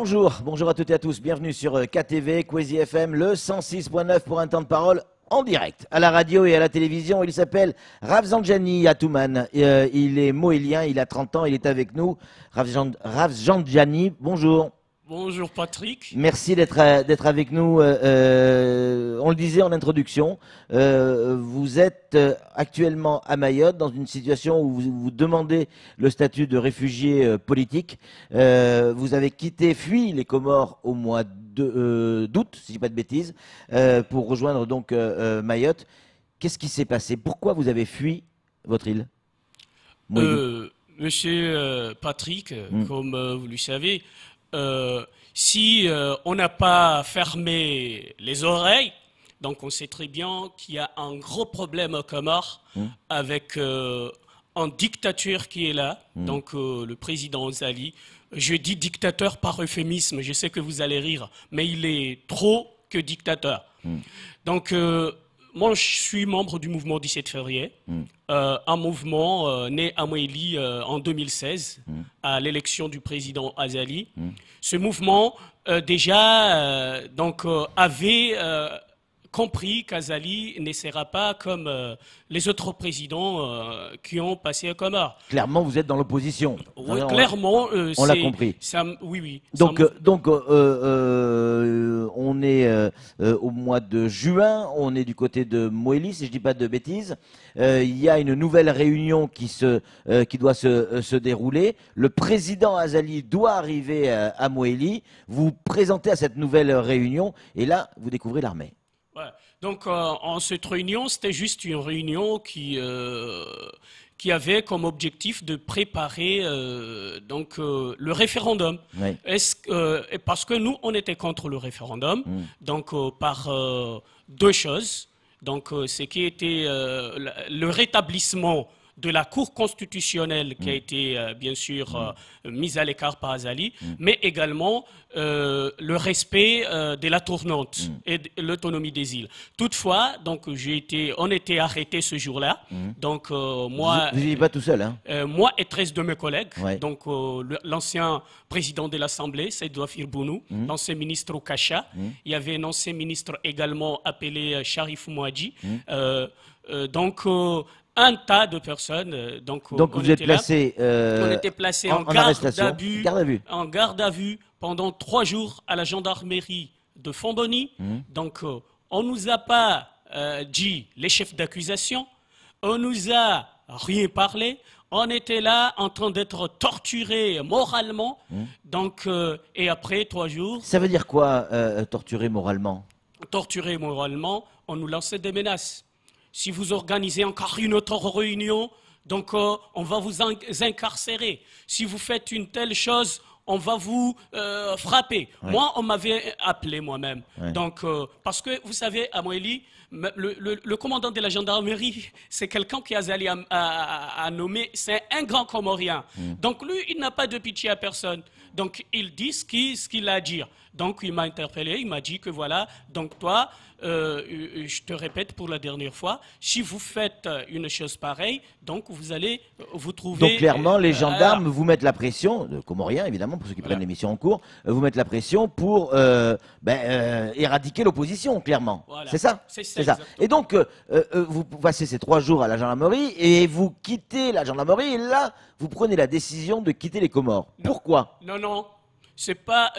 Bonjour, bonjour à toutes et à tous, bienvenue sur KTV, Kwezi FM, le 106.9 pour un temps de parole en direct, à la radio et à la télévision. Il s'appelle Rafsanjani Atouman, il est moélien, il a 30 ans, il est avec nous. Rafsanjani, bonjour. Bonjour Patrick. Merci d'être avec nous. On le disait en introduction, vous êtes actuellement à Mayotte dans une situation où vous demandez le statut de réfugié politique. Vous avez fui les Comores au mois d'août, si je dis pas de bêtises, pour rejoindre donc Mayotte. Qu'est-ce qui s'est passé? Pourquoi vous avez fui votre île? Monsieur Patrick, comme vous le savez, si on n'a pas fermé les oreilles, donc on sait très bien qu'il y a un gros problème au Comores avec une dictature qui est là, donc le président Azali. Je dis dictateur par euphémisme, je sais que vous allez rire, mais il est trop que dictateur. Donc moi je suis membre du mouvement 17 février, un mouvement né à Moélie en 2016, à l'élection du président Azali. Ce mouvement déjà avait compris qu'Azali ne sera pas comme les autres présidents qui ont passé à Comores. Clairement, vous êtes dans l'opposition. Oui, clairement. On l'a compris. Oui, oui. Donc, on est au mois de juin, on est du côté de Moélie, si je ne dis pas de bêtises. Il y a une nouvelle réunion qui doit se dérouler. Le président Azali doit arriver à Moélie. Vous présentez à cette nouvelle réunion et là, vous découvrez l'armée. Ouais. Donc, en cette réunion, c'était juste une réunion qui avait comme objectif de préparer le référendum. Oui. Parce que nous, on était contre le référendum, donc par deux choses. Donc, ce qui était le rétablissement de la Cour constitutionnelle qui a été bien sûr mise à l'écart par Azali, mais également le respect de la tournante et de l'autonomie des îles. Toutefois, donc on était arrêtés ce jour-là. Donc moi, vous n'étiez pas tout seul, hein? Moi et 13 de mes collègues. Ouais. Donc l'ancien président de l'Assemblée, Seydou Afir Bounou, l'ancien ministre Okacha. Il y avait un ancien ministre également appelé Sharif Mouadji. Un tas de personnes. Donc vous êtes placé. On était placé en garde à vue pendant 3 jours à la gendarmerie de Fontbonny. Donc on nous a pas dit les chefs d'accusation, on nous a rien parlé. On était là en train d'être torturés moralement. Donc et après 3 jours. Ça veut dire quoi torturer moralement? Torturer moralement, on nous lançait des menaces. Si vous organisez encore une autre réunion, donc on va vous incarcérer. Si vous faites une telle chose, on va vous frapper. Ouais. Moi, on m'avait appelé moi-même. Ouais. Donc, parce que vous savez, à Moélie, le commandant de la gendarmerie, c'est quelqu'un qui Azali a nommé, c'est un grand Comorien. Donc lui, il n'a pas de pitié à personne. Donc il dit ce qu'il a à dire. Donc il m'a interpellé, il m'a dit que voilà, donc toi, je te répète pour la dernière fois, si vous faites une chose pareille, donc vous allez vous trouver... Donc clairement, les gendarmes vous mettent la pression, de Comoriens évidemment, pour ceux qui prennent l'émission en cours, vous mettent la pression pour éradiquer l'opposition, clairement. Voilà. C'est ça? C'est ça. Et donc, vous passez ces 3 jours à la gendarmerie et vous quittez la gendarmerie et là, vous prenez la décision de quitter les Comores. Non. Pourquoi? Non. C'est pas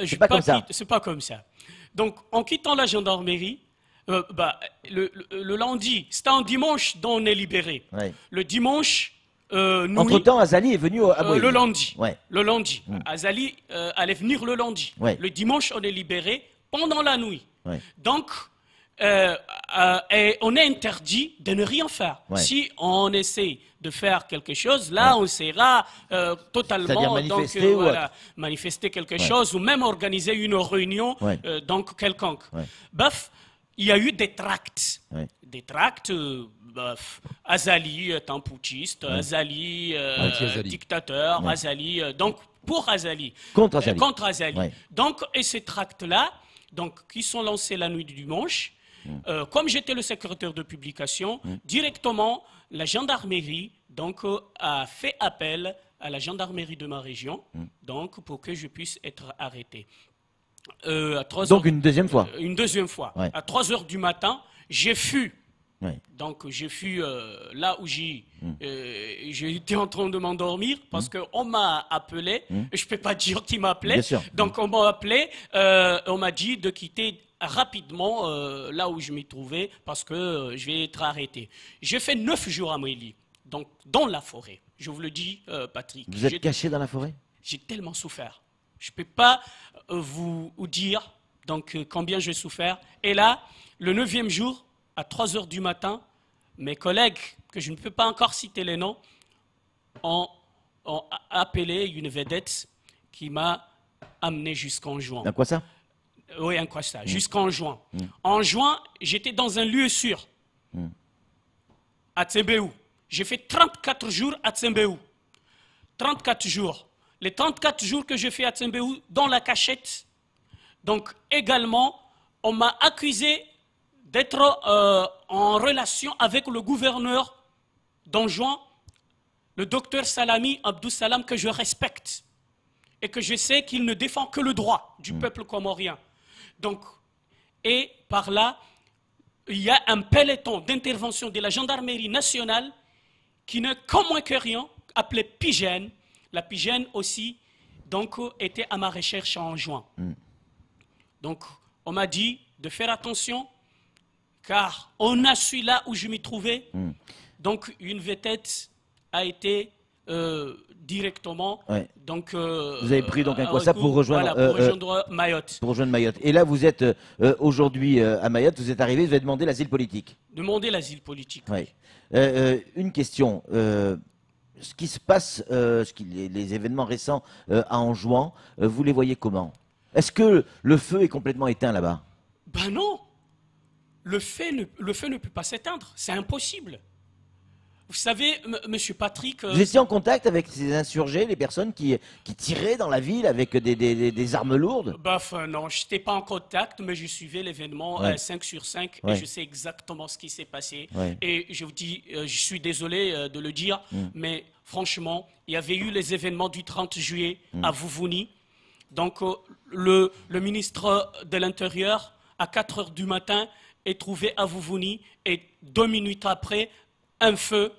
comme ça. Donc, en quittant la gendarmerie, le lundi, c'était un dimanche dont on est libéré. Ouais. Le dimanche, entre-temps, Azali est venu à Moélie. Le lundi. Ouais. Le lundi. Azali allait venir le lundi. Ouais. Le dimanche, on est libéré pendant la nuit. Ouais. Donc, et on est interdit de ne rien faire. Ouais. Si on essaie de faire quelque chose, là, on sera totalement manifester quelque chose ou même organiser une réunion donc quelconque. Ouais. Bref, il y a eu des tracts. Ouais. Des tracts, Azali est un putschiste, Azali dictateur, Azali, donc pour Azali. Contre Azali. Contre Azali. Ouais. Donc, et ces tracts-là, donc, qui sont lancés la nuit du dimanche, comme j'étais le secrétaire de publication, directement, la gendarmerie donc, a fait appel à la gendarmerie de ma région donc, pour que je puisse être arrêté. À 3 Donc heures, une deuxième fois. Une deuxième fois. Ouais. À 3 heures du matin, j'ai fui. Ouais. Donc j'ai fui là où j'étais en train de m'endormir parce qu'on m'a appelé. Je ne peux pas dire qui m'appelait. Donc on m'a appelé, on m'a dit de quitter rapidement là où je m'y trouvais parce que je vais être arrêté. J'ai fait 9 jours à Moélie, donc dans la forêt. Je vous le dis, Patrick. Vous êtes caché dans la forêt? J'ai tellement souffert. Je ne peux pas vous dire donc, combien j'ai souffert. Et là, le 9e jour, à 3 heures du matin, mes collègues, que je ne peux pas encore citer les noms, ont appelé une vedette qui m'a amené jusqu'en juin. Un quoi ça? Oui, un quoi ça, jusqu'en juin. En juin, j'étais dans un lieu sûr, à Tsembéou. J'ai fait 34 jours à Tsembéou. 34 jours. Les 34 jours que j'ai fait à Tsembéou, dans la cachette, donc également, on m'a accusé d'être en relation avec le gouverneur d'Anjouan, le docteur Salami Abdou Salam, que je respecte et que je sais qu'il ne défend que le droit du peuple comorien. Donc, et par là, il y a un peloton d'intervention de la gendarmerie nationale qui n'est qu'en moins que rien, appelé Pigène. La Pigène aussi, donc, était à ma recherche en juin. Donc, on m'a dit de faire attention, car on a su là où je m'y trouvais. Donc, une vedette a été directement. Ouais. Donc, vous avez pris donc un quoi ça pour rejoindre, voilà, pour rejoindre Mayotte. Pour rejoindre Mayotte. Et là, vous êtes aujourd'hui à Mayotte, vous êtes arrivé, vous avez demandé l'asile politique. Demander l'asile politique. Ouais. Une question. Ce qui se passe, les événements récents à Anjouan, vous les voyez comment? Est-ce que le feu est complètement éteint là-bas? Ben non. Le feu ne peut pas s'éteindre. C'est impossible. Vous savez, Monsieur Patrick... Vous étiez en contact avec ces insurgés, les personnes qui tiraient dans la ville avec des armes lourdes? Non, je n'étais pas en contact, mais je suivais l'événement 5 sur 5 et je sais exactement ce qui s'est passé. Et je vous dis, je suis désolé de le dire, mais franchement, il y avait eu les événements du 30 juillet à Vouvouni. Donc, le ministre de l'Intérieur, à 4 heures du matin, est trouvé à Vouvouni et 2 minutes après, un feu,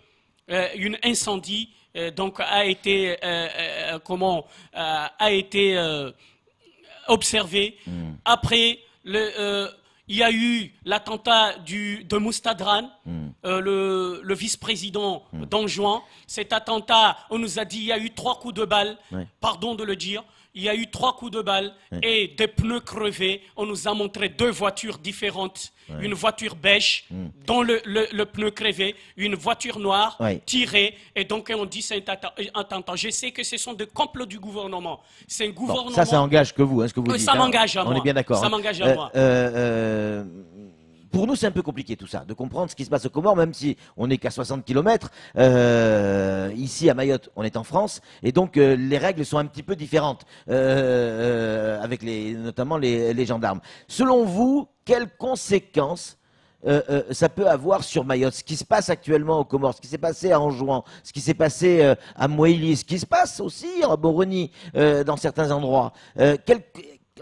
une incendie, donc a été observé. Après, il y a eu l'attentat de Moustadran, le vice-président d'Anjouan. Cet attentat, on nous a dit, il y a eu 3 coups de balle, pardon de le dire. Il y a eu 3 coups de balle et des pneus crevés. On nous a montré 2 voitures différentes. Une voiture beige dont le pneu crevé, une voiture noire tirée. Et donc on dit c'est un attentat. Je sais que ce sont des complots du gouvernement. C'est un gouvernement... Bon, ça engage que vous, hein, ce que vous dites. Ça m'engage à moi. On est bien d'accord. Ça m'engage à moi. Pour nous, c'est un peu compliqué tout ça, de comprendre ce qui se passe aux Comores, même si on n'est qu'à 60 km. Ici, à Mayotte, on est en France, et donc les règles sont un petit peu différentes, avec notamment les gendarmes. Selon vous, quelles conséquences ça peut avoir sur Mayotte? Ce qui se passe actuellement aux Comores, ce qui s'est passé à Anjouan, ce qui s'est passé à Moélie, ce qui se passe aussi à Moroni, dans certains endroits.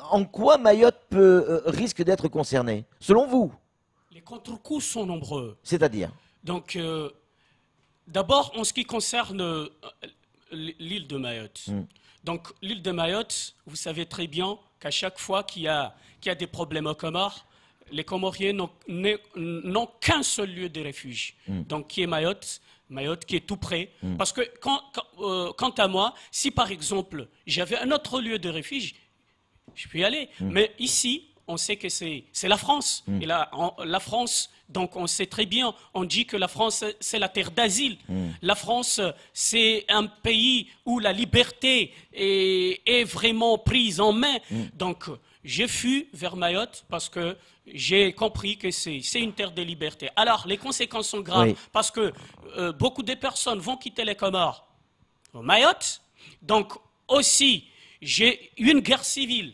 En quoi Mayotte risque d'être concernée, selon vous? Les contre-coups sont nombreux. C'est-à-dire? Donc, d'abord, en ce qui concerne l'île de Mayotte. Donc, l'île de Mayotte, vous savez très bien qu'à chaque fois qu'il y a des problèmes aux Comores, les Comoriens n'ont qu'un seul lieu de refuge, donc qui est Mayotte. Mayotte qui est tout près. Parce que, quant à moi, si par exemple, j'avais un autre lieu de refuge, je peux y aller. Mais ici, on sait que c'est la France. Et la France, donc on sait très bien, on dit que la France, c'est la terre d'asile. La France, c'est un pays où la liberté est vraiment prise en main. Donc, j'ai fui vers Mayotte parce que j'ai compris que c'est une terre de liberté. Alors, les conséquences sont graves parce que beaucoup de personnes vont quitter les Comores au Mayotte. Donc, aussi, j'ai une guerre civile,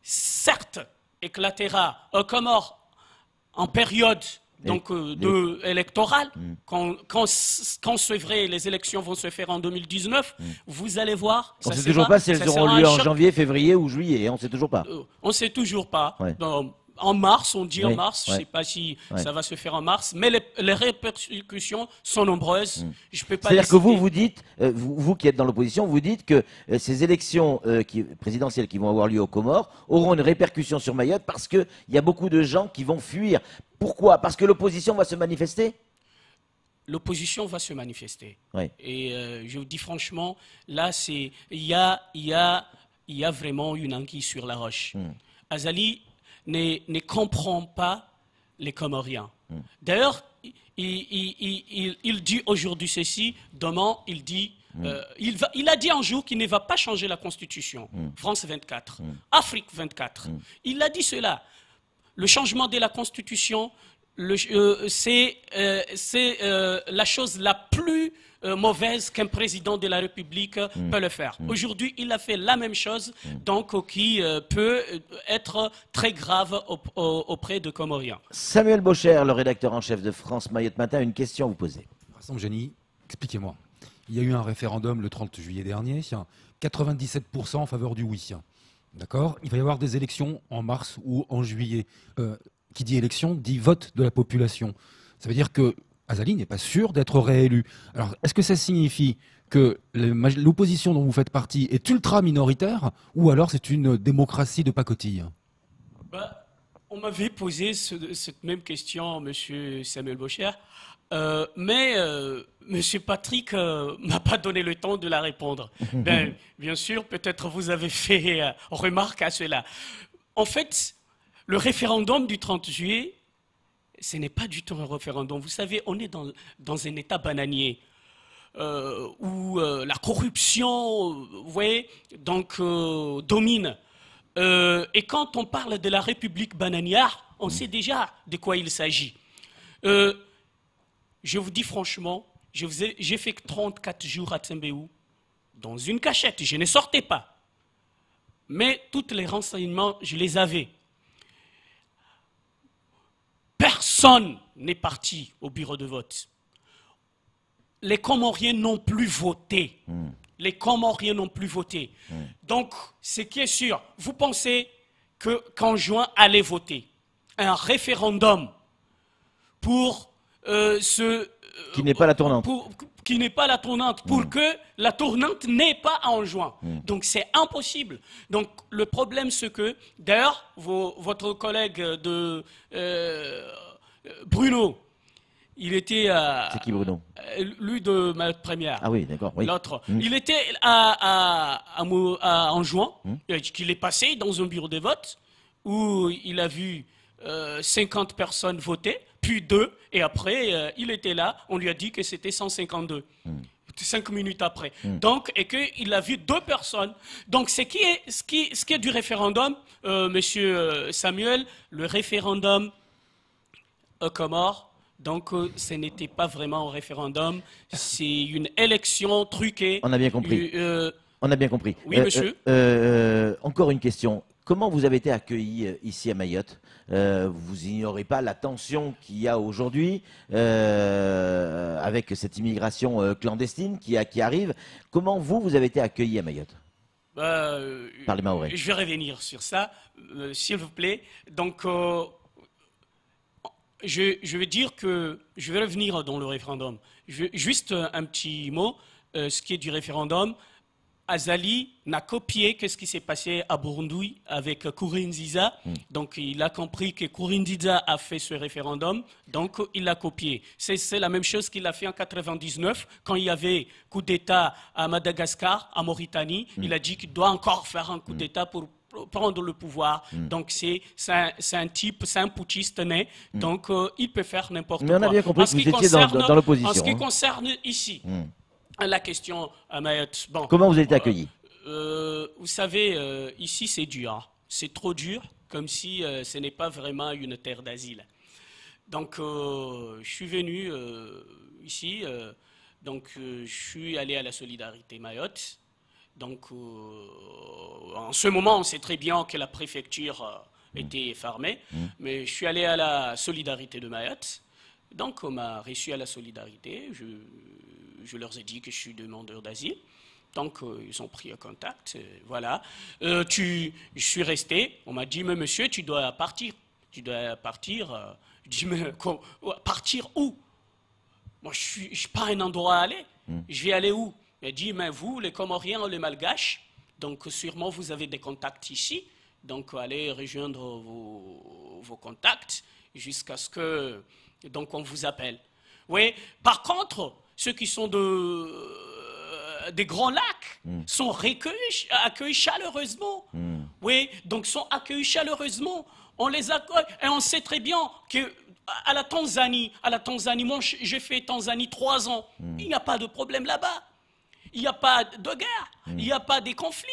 certes, éclatera aux Comores en période donc électorale. Quand c'est vrai, les élections vont se faire en 2019, vous allez voir. On ne sait toujours pas si elles auront lieu en janvier, février ou juillet. On ne sait toujours pas. On ne sait toujours pas. Ouais. En mars, on dit en mars, je ne ouais. sais pas si ça va se faire en mars, mais les répercussions sont nombreuses. Je peux pas. C'est-à-dire que vous dites, vous qui êtes dans l'opposition, vous dites que ces élections présidentielles qui vont avoir lieu aux Comores auront une répercussion sur Mayotte parce qu'il y a beaucoup de gens qui vont fuir. Pourquoi? Parce que l'opposition va se manifester? L'opposition va se manifester. Oui. Et je vous dis franchement, là, il y a vraiment une anguille sur la roche. Azali ne comprend pas les Comoriens. D'ailleurs, il dit aujourd'hui ceci, demain il dit, il a dit un jour qu'il ne va pas changer la Constitution. France 24, Afrique 24. Il a dit cela. Le changement de la Constitution, c'est la chose la plus mauvaise qu'un président de la République peut le faire. Aujourd'hui, il a fait la même chose, donc qui peut être très grave auprès de Comoriens. Samuel Bocher, le rédacteur en chef de France Mayotte Matin, a une question à vous poser. Génie, expliquez-moi. Il y a eu un référendum le 30 juillet dernier, 97% en faveur du oui. D'accord? Il va y avoir des élections en mars ou en juillet. Qui dit élection dit vote de la population. Ça veut dire que Azali n'est pas sûr d'être réélu. Alors, est-ce que ça signifie que l'opposition dont vous faites partie est ultra minoritaire ou alors c'est une démocratie de pacotille? On m'avait posé cette même question, M. Samuel Bocher, mais M. Patrick m'a pas donné le temps de la répondre. Bien sûr, peut-être vous avez fait remarque à cela. En fait, le référendum du 30 juillet, ce n'est pas du tout un référendum. Vous savez, on est dans un état bananier où la corruption, vous voyez, donc domine. Et quand on parle de la République bananière, on sait déjà de quoi il s'agit. Je vous dis franchement, j'ai fait 34 jours à Tsembéou dans une cachette. Je ne sortais pas. Mais tous les renseignements, je les avais. Personne n'est parti au bureau de vote. Les Comoriens n'ont plus voté. Les Comoriens n'ont plus voté. Donc, ce qui est sûr, vous pensez qu'en juin, allez voter un référendum pour qui n'est pas la tournante. Qui n'est pas la tournante, pour que la tournante n'ait pas en juin. Donc c'est impossible. Donc le problème c'est que, d'ailleurs, votre collègue de Bruno, il était à... C'est qui Bruno? Lui de ma première. Ah oui, d'accord. Oui. L'autre. Il était en juin, qu'il est passé dans un bureau de vote, où il a vu 50 personnes voter, puis 2, et après, il était là, on lui a dit que c'était 152. 5 minutes après. Donc, et qu'il a vu 2 personnes. Donc, ce qui est du référendum, monsieur Samuel, le référendum aux Comores, donc ce n'était pas vraiment un référendum, c'est une élection truquée. On a bien compris. On a bien compris. Oui, monsieur. Encore une question. Comment vous avez été accueilli ici à Mayotte? Vous ignorez pas la tension qu'il y a aujourd'hui avec cette immigration clandestine qui arrive. Comment vous avez été accueilli à Mayotte par les Mahorais? Je vais revenir sur ça, s'il vous plaît. Donc, je vais dire que je vais revenir dans le référendum. Juste un petit mot, ce qui est du référendum. Azali n'a copié que ce qui s'est passé à Burundi avec Nkurunziza. Donc, il a compris que Nkurunziza a fait ce référendum, donc il l'a copié. C'est la même chose qu'il a fait en 99, quand il y avait coup d'État à Madagascar, à Mauritanie. Il a dit qu'il doit encore faire un coup d'État pour prendre le pouvoir. Donc, c'est un type, c'est un putschiste né. Donc, il peut faire n'importe quoi. Mais on a bien compris que vous étiez dans l'opposition. En ce qui concerne ici... La question à Mayotte. Bon, comment vous avez été accueilli? Vous savez, ici c'est dur. Hein. C'est trop dur, comme si ce n'est pas vraiment une terre d'asile. Donc, je suis venu ici. Donc, je suis allé à la Solidarité Mayotte. Donc, en ce moment, on sait très bien que la préfecture était fermée. Mais je suis allé à la Solidarité de Mayotte. Donc, on m'a reçu à la solidarité. Je leur ai dit que je suis demandeur d'asile. Donc, ils ont pris contact. Voilà. Je suis resté. On m'a dit, mais monsieur, tu dois partir. Tu dois partir. Je dis, mais partir où? Moi, je n'ai pas un endroit à aller. Je vais aller où? Il a dit, mais vous, les Comoriens, les Malgaches, donc sûrement vous avez des contacts ici. Donc, allez rejoindre vos contacts jusqu'à ce que donc on vous appelle. Oui. Par contre, ceux qui sont des grands lacs sont accueillis chaleureusement. Oui, donc sont accueillis chaleureusement. On les accueille et on sait très bien que à la Tanzanie, moi j'ai fait Tanzanie 3 ans. Il n'y a pas de problème là-bas. Il n'y a pas de guerre. Il n'y a pas de conflits.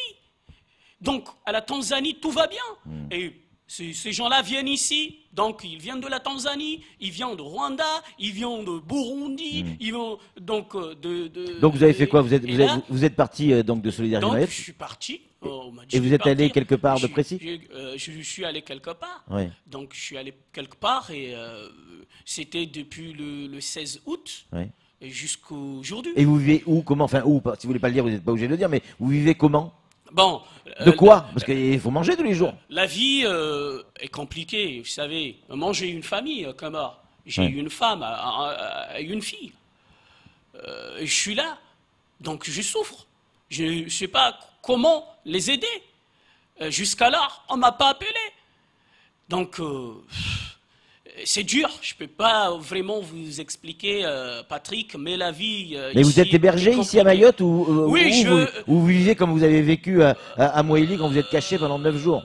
Donc à la Tanzanie tout va bien. Et ces gens-là viennent ici, donc ils viennent de la Tanzanie, ils viennent de Rwanda, ils viennent de Burundi, ils viennent donc Donc vous avez fait quoi? Vous êtes parti donc de Solidarité Donc Mayotte? je suis parti. Et vous êtes allé quelque part de précis? Je suis allé quelque part. Oui. Donc je suis allé quelque part et c'était depuis le 16 août. Oui. Jusqu'aujourd'hui. Et vous vivez où? Comment? Enfin, où? Si vous voulez pas le dire, vous n'êtes pas obligé de le dire, mais vous vivez comment? Bon. De quoi? Parce qu'il faut manger tous les jours. La vie est compliquée, vous savez. Moi, j'ai une famille, Comore. J'ai une femme et une fille. Je suis là. Donc, je souffre. Je ne sais pas comment les aider. Jusqu'alors, on ne m'a pas appelé. Donc, c'est dur, je ne peux pas vraiment vous expliquer, Patrick, mais la vie... mais vous êtes hébergé ici à Mayotte oui, vous vivez comme vous avez vécu à Moélie quand vous êtes caché pendant 9 jours?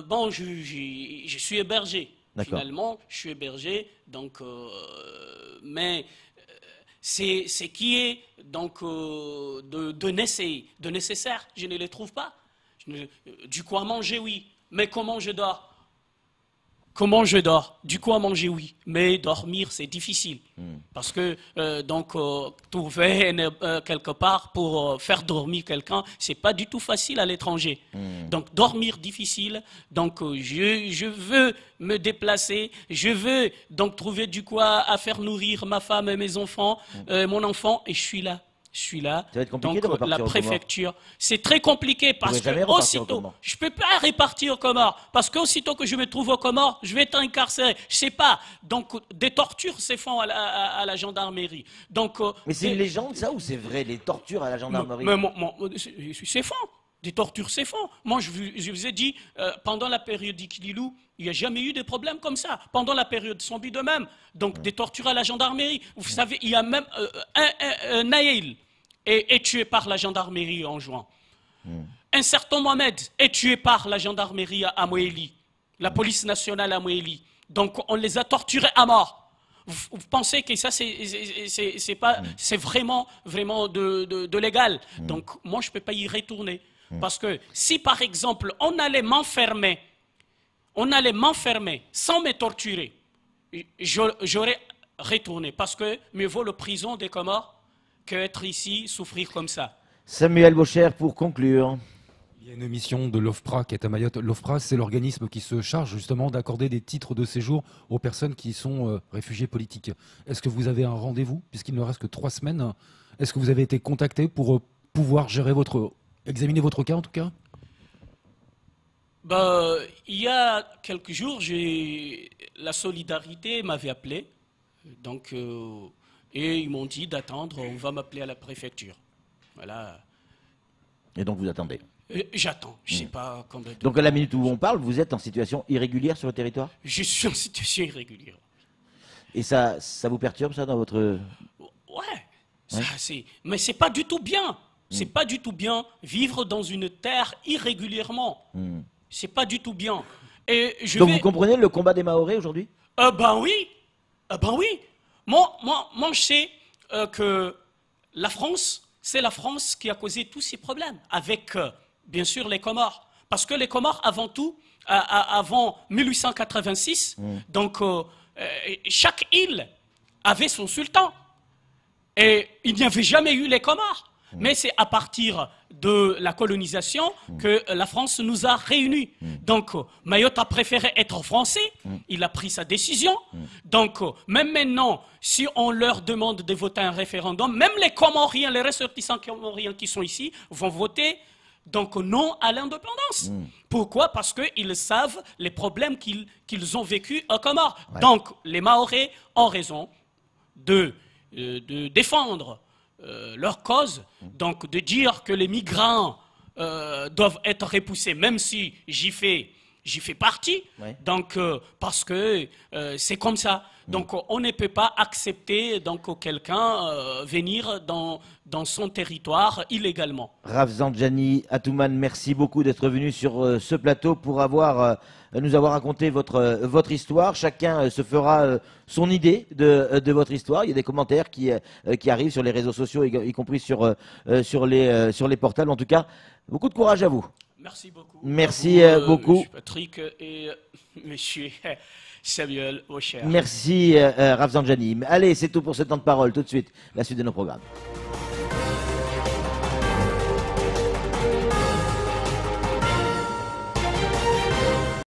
Bon, je suis hébergé. Finalement, je suis hébergé, donc... mais c'est ce qui est donc, de nécessaire, je ne les trouve pas. Du coup à manger, oui, mais comment je dors? Comment je dors? Du coup, à manger, oui. Mais dormir, c'est difficile. Parce que, trouver quelque part pour faire dormir quelqu'un, c'est pas du tout facile à l'étranger. Donc, dormir, difficile. Donc, je veux me déplacer. Je veux donc trouver du quoi à faire nourrir ma femme et mes enfants, mon enfant, et je suis là. Ça va être compliqué de repartir la préfecture, c'est très compliqué parce que aussitôt, je peux pas repartir aux Comores parce qu'aussitôt que je me trouve aux Comores, je vais être incarcéré. Je sais pas. Donc des tortures se font à la gendarmerie. Donc mais c'est une légende ça ou c'est vrai, les tortures à la gendarmerie? C'est faux. Des tortures, c'est faux. Moi, je vous ai dit, pendant la période d'Ikililou, il n'y a jamais eu de problème comme ça. Pendant la période Sambi de même. Donc, des tortures à la gendarmerie. Vous savez, il y a même un Naïl est tué par la gendarmerie en juin. Un certain Mohamed est tué par la gendarmerie à Moélie. La police nationale à Moélie. Donc, on les a torturés à mort. Vous pensez que ça, c'est vraiment de légal. Donc, moi, je ne peux pas y retourner. Parce que si, par exemple, on allait m'enfermer sans me torturer, j'aurais retourné. Parce que mieux vaut le prison des Comores qu'être ici, souffrir comme ça. Samuel Bocher, pour conclure. Il y a une mission de l'OFPRA qui est à Mayotte. L'OFPRA, c'est l'organisme qui se charge justement d'accorder des titres de séjour aux personnes qui sont réfugiés politiques. Est-ce que vous avez un rendez-vous, puisqu'il ne reste que 3 semaines? Est-ce que vous avez été contacté pour pouvoir examiner votre cas en tout cas? Il y a quelques jours, la Solidarité m'avait appelé, donc, et ils m'ont dit d'attendre, on va m'appeler à la préfecture. Voilà. Et donc vous attendez? J'attends, je ne sais pas combien de temps. Donc à la minute où on parle, vous êtes en situation irrégulière sur le territoire? Je suis en situation irrégulière. Et ça vous perturbe ça dans votre... Ouais. Mais c'est pas du tout bien. C'est pas du tout bien vivre dans une terre irrégulièrement. C'est pas du tout bien. Et donc vous comprenez le combat des Mahorais aujourd'hui? Oui. Moi, je sais que la France, c'est la France qui a causé tous ces problèmes avec, bien sûr, les Comores. Parce que les Comores, avant tout, avant 1886, donc chaque île avait son sultan. Et il n'y avait jamais eu les Comores. Mais c'est à partir de la colonisation que la France nous a réunis. Donc, Mayotte a préféré être français, il a pris sa décision. Donc, même maintenant, si on leur demande de voter un référendum, même les Comoriens, les ressortissants comoriens qui sont ici, vont voter donc non à l'indépendance. Pourquoi? Parce qu'ils savent les problèmes qu'ils ont vécus aux Comores. Ouais. Donc, les Mahorais ont raison de défendre leur cause, donc de dire que les migrants doivent être repoussés, même si j'y fais partie, ouais. Donc parce que c'est comme ça. Donc on ne peut pas accepter donc quelqu'un venir dans son territoire illégalement. Rafsanjani Atoumane, merci beaucoup d'être venu sur ce plateau pour nous avoir raconté votre histoire. Chacun se fera son idée de votre histoire. Il y a des commentaires qui arrivent sur les réseaux sociaux, y compris sur les portails. En tout cas, beaucoup de courage à vous. Merci beaucoup. Merci beaucoup. Monsieur Patrick et monsieur Samuel Aucher. Merci Rafsanjani. Allez, c'est tout pour ce temps de parole. Tout de suite, la suite de nos programmes.